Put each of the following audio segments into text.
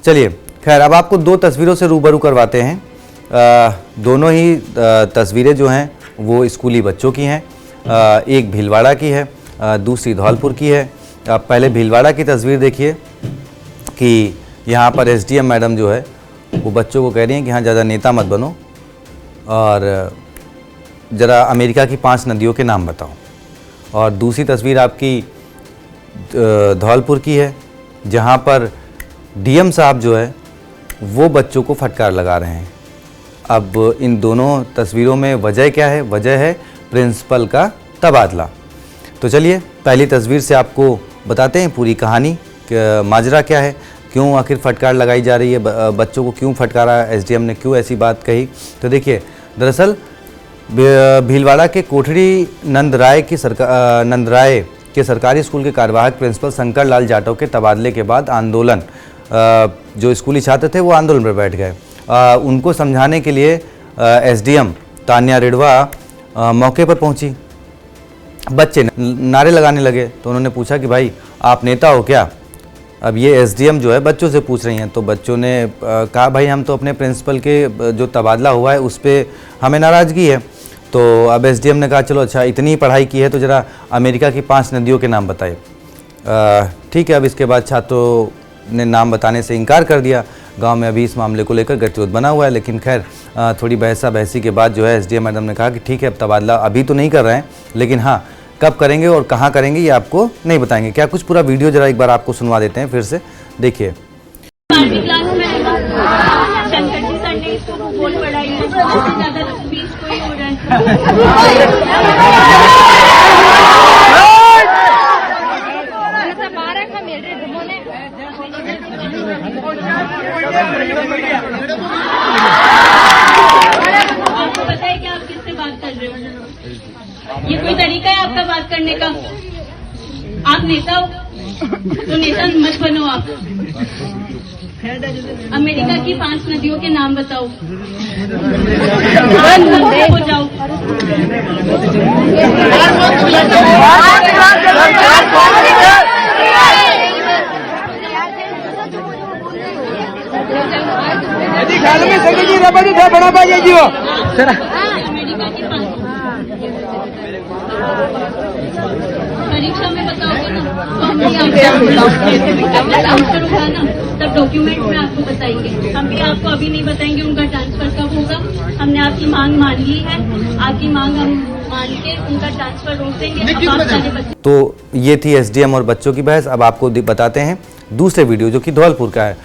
चलिए खैर, अब आपको दो तस्वीरों से रूबरू करवाते हैं। दोनों ही तस्वीरें जो हैं वो स्कूली बच्चों की हैं। एक भीलवाड़ा की है, दूसरी धौलपुर की है। आप पहले भीलवाड़ा की तस्वीर देखिए कि यहाँ पर एसडीएम मैडम जो है वो बच्चों को कह रही हैं कि हाँ ज़्यादा नेता मत बनो और ज़रा अमेरिका की 5 नदियों के नाम बताओ। और दूसरी तस्वीर आपकी धौलपुर की है, जहाँ पर डीएम साहब जो है वो बच्चों को फटकार लगा रहे हैं। अब इन दोनों तस्वीरों में वजह क्या है? वजह है प्रिंसिपल का तबादला। तो चलिए पहली तस्वीर से आपको बताते हैं पूरी कहानी, माजरा क्या है, क्यों आखिर फटकार लगाई जा रही है, बच्चों को क्यों फटकारा, एसडीएम ने क्यों ऐसी बात कही। तो देखिए, दरअसल भीलवाड़ा के कोठरी नंदराय के सरकारी स्कूल के कार्यवाहक प्रिंसिपल शंकर लाल जाटव के तबादले के बाद आंदोलन, जो स्कूली छात्र थे वो आंदोलन पर बैठ गए। उनको समझाने के लिए एसडीएम तान्या रिडवा मौके पर पहुंची। बच्चे नारे लगाने लगे तो उन्होंने पूछा कि भाई आप नेता हो क्या? अब ये एसडीएम जो है बच्चों से पूछ रही हैं, तो बच्चों ने कहा भाई हम तो अपने प्रिंसिपल के जो तबादला हुआ है उस पर हमें नाराज़गी है। तो अब एसडीएम ने कहा चलो अच्छा इतनी ही पढ़ाई की है तो ज़रा अमेरिका की 5 नदियों के नाम बताइए। ठीक है, अब इसके बाद छात्रों ने नाम बताने से इनकार कर दिया। गांव में अभी इस मामले को लेकर गतिरोध बना हुआ है, लेकिन खैर थोड़ी बहसी के बाद जो है एसडीएम मैडम ने कहा कि ठीक है अब तबादला अभी तो नहीं कर रहे हैं, लेकिन हाँ कब करेंगे और कहाँ करेंगे ये आपको नहीं बताएंगे। क्या कुछ पूरा वीडियो जरा एक बार आपको सुनवा देते हैं फिर से, देखिए। आपको पता है कि आप किससे बात कर रहे हो? ये कोई तरीका है आपका बात करने का? आप नेता हो तो नेता मत बनो। आप अमेरिका की 5 नदियों के नाम बताओ, हो जाओ। परीक्षा में बताओगे ना तब डॉक्यूमेंट में आपको बताएंगे। हम भी आपको अभी नहीं बताएंगे उनका ट्रांसफर कब होगा। हमने आपकी मांग मान ली है, आपकी मांग हम मान के उनका ट्रांसफर रोक देंगे। तो ये थी एसडीएम और बच्चों की बहस। अब आपको बताते हैं दूसरे वीडियो जो कि धौलपुर का है।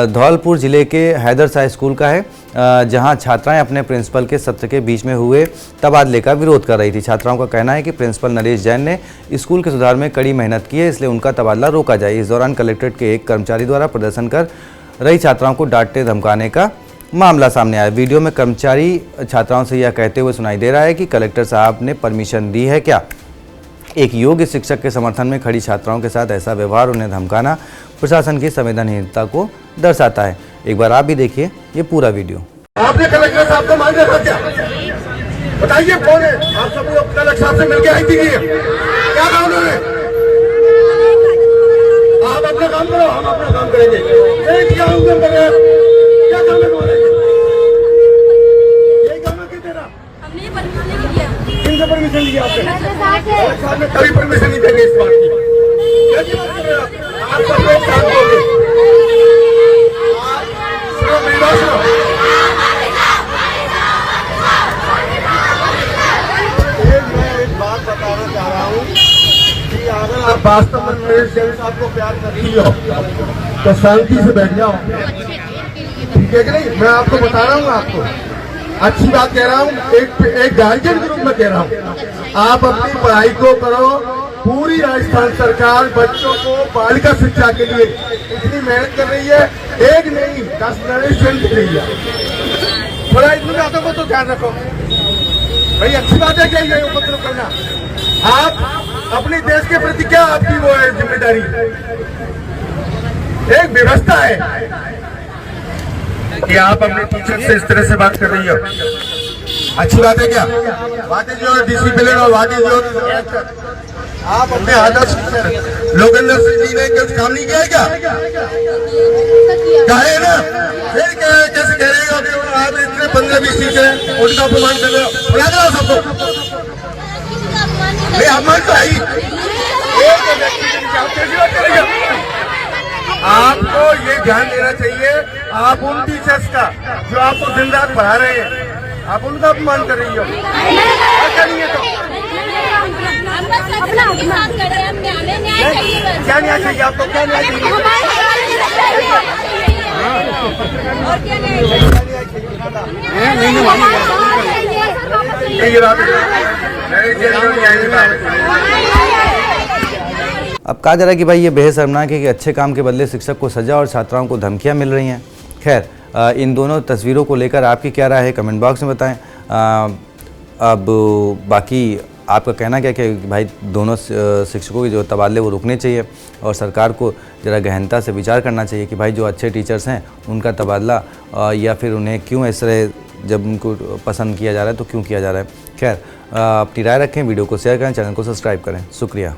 धौलपुर जिले के हैदर शाह स्कूल का है, जहां छात्राएं अपने प्रिंसिपल के सत्र के बीच में हुए तबादले का विरोध कर रही थी। छात्राओं का कहना है कि प्रिंसिपल नरेश जैन ने स्कूल के सुधार में कड़ी मेहनत की है, इसलिए उनका तबादला रोका जाए। इस दौरान कलेक्ट्रेट के एक कर्मचारी द्वारा प्रदर्शन कर रही छात्राओं को डांटने धमकाने का मामला सामने आया। वीडियो में कर्मचारी छात्राओं से यह कहते हुए सुनाई दे रहा है कि कलेक्टर साहब ने परमिशन दी है क्या? एक योग्य शिक्षक के समर्थन में खड़ी छात्राओं के साथ ऐसा व्यवहार, उन्हें धमकाना प्रशासन की संवेदनहीनता को दर्शाता है। एक बार आप भी देखिए ये पूरा वीडियो। आपने कलेक्टर साहब को मांग रखा क्या? बताइए कौन है? आप सब लोग कलेक्टर साहब से मिलकर आई थी, क्या कहा उन्होंने? आप अपना काम करो, हम अपना काम करेंगे। क्या काम है तुम्हारे? यही काम है कि तेरा? हमने परमिशन लिया। किनसे परमिशन लिया आपने? कलेक्टर साहब ने कभी परमिशन नहीं देंगे इस बात की। आप सब लोग काम करोगे। आप वास्तव में नरेश जैन साहब को प्यार करती हो तो शांति से बैठ जाओ, ठीक है कि नहीं? मैं आपको बता रहा हूँ, आपको अच्छी बात कह रहा हूँ, एक गार्जियन के रूप में कह रहा हूँ। आप अपनी पढ़ाई को करो। पूरी राजस्थान सरकार बच्चों को बालिका शिक्षा के लिए इतनी मेहनत कर रही है, एक नहीं 10 नरेश जैन की रही है। थोड़ा इन बातों को तो ध्यान रखो भाई। अच्छी बात है क्या ये उपद्रव करना? आप अपने देश के प्रति क्या आपकी वो है जिम्मेदारी? एक व्यवस्था है कि आप अपने टीचर से इस तरह से बात कर रही हो। अच्छी बात है क्या? व्हाट इज योर डिसिप्लिन और व्हाट इज योर आप अपने आदर्श लोकेंद्र सिंह जी ने कुछ काम नहीं किया क्या? कहे ना, फिर कैसे कह रहे हो कि आप इतने 15-20 टीचर हैं, उनका अपमान कर रहे हो? बुला दो सबको। अपमान तो आई, आपको ये ध्यान देना चाहिए, आप उन टीचर्स का जो आपको दिन रात पढ़ा रहे हैं, आप उनका अपमान कर रही हो। क्या न्याय चाहिए आपको? क्या न्याय चाहिए? अब कहा जा रहा है कि भाई ये बेहद शर्मनाक है कि अच्छे काम के बदले शिक्षक को सजा और छात्राओं को धमकियां मिल रही हैं। खैर, इन दोनों तस्वीरों को लेकर आपकी क्या राय है कमेंट बॉक्स में बताएं। अब बाकी आपका कहना क्या कि भाई दोनों शिक्षकों के जो तबादले वो रुकने चाहिए और सरकार को ज़रा गहनता से विचार करना चाहिए कि भाई जो अच्छे टीचर्स हैं उनका तबादला या फिर उन्हें क्यों इस तरह जब उनको पसंद किया जा रहा है तो क्यों किया जा रहा है। खैर, अपनी राय रखें, वीडियो को शेयर करें, चैनल को सब्सक्राइब करें। शुक्रिया।